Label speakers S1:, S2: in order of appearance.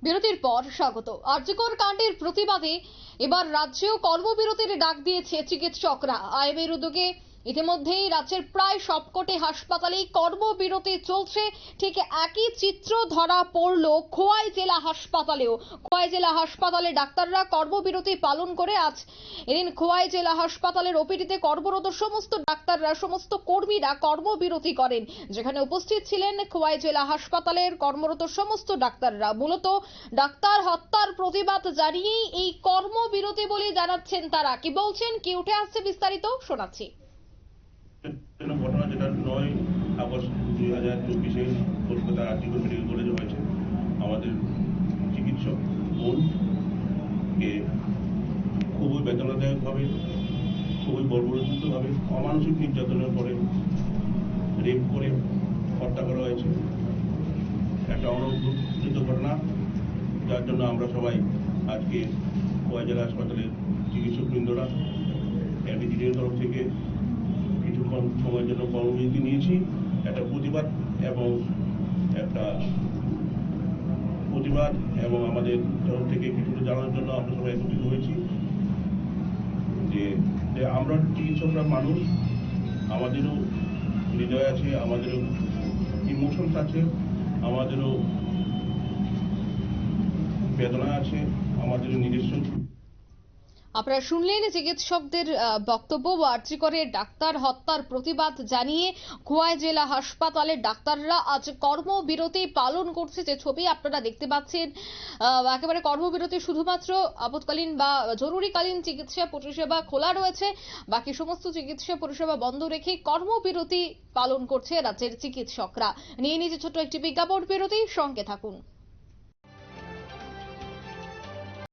S1: বিরতির পর স্বাগত। আরজিকর কাণ্ডের প্রতিবাদে এবার রাজ্যেও কর্মবিরতির ডাক দিয়েছে চিকিৎসকরা। আইএমএর উদ্যোগে ইতিমধ্যেই রাজ্যের প্রায় সবকটি হাসপাতালেই কর্মবিরতি চলছে। ঠিক একই চিত্র ধরা পড়ল খোয়াই জেলা হাসপাতালেও। খোয়াই জেলা হাসপাতালে ডাক্তাররা কর্মবিরতি পালন করে আজ এদিন খোয়াই জেলা হাসপাতালের ওপিডিতে কর্মরত সমস্ত ডাক্তাররা, সমস্ত কর্মীরা কর্মবিরতি করেন, যেখানে উপস্থিত ছিলেন খোয়াই জেলা হাসপাতালের কর্মরত সমস্ত ডাক্তাররা। মূলত ডাক্তার হত্যার প্রতিবাদ জানিয়েই এই কর্মবিরতি বলে জানাচ্ছেন তারা। কি বলছেন, কি উঠে আসছে, বিস্তারিত শোনাচ্ছি।
S2: ঘটনা যেটা 9 আগস্ট 2024-এ কলকাতা আরজিকর মেডিকেল কলেজে হয়েছে। আমাদের চিকিৎসক বোনকে খুবই বেদনাদায়কভাবে, খুবই বর্বরোচিতভাবে, অমানসিক নির্যাতনের পরে রেপ করে হত্যা করা হয়েছে। একটা অনভিপ্রেত ঘটনা, যার জন্য আমরা সবাই আজকে খোয়াই জেলা হাসপাতালের চিকিৎসকবৃন্দরা এমবিডির তরফ থেকে কিছুক্ষণ সময়ের জন্য কর্মবিরতি নিয়েছি। একটা প্রতিবাদ এবং আমাদের তরফ থেকে কিছুটা জানানোর জন্য আমরা সবাই একত্রিত হয়েছি যে আমরা চিকিৎসকরা মানুষ, আমাদেরও হৃদয় আছে, আমাদেরও ইমোশনস আছে, আমাদেরও বেদনা আছে, আমাদেরও নিজস্ব।
S1: আপনারা শুনলেন চিকিৎসকদের বক্তব্য। আরজিকরের ডাক্তার হত্যার প্রতিবাদ জানিয়ে খোয়াই জেলা হাসপাতালের ডাক্তাররা আজ কর্মবিরতি পালন করছে। যে ছবি আপনারা দেখতে পাচ্ছেন, একেবারে কর্মবিরতি, শুধুমাত্র আপৎকালীন বা জরুরিকালীন চিকিৎসা পরিষেবা খোলা রয়েছে, বাকি সমস্ত চিকিৎসা পরিষেবা বন্ধ রেখে কর্মবিরতি পালন করছে রাজ্যের চিকিৎসকরা। নিয়ে নিয়েছে ছোট্ট একটি বিজ্ঞাপন বিরতি, সঙ্গে থাকুন।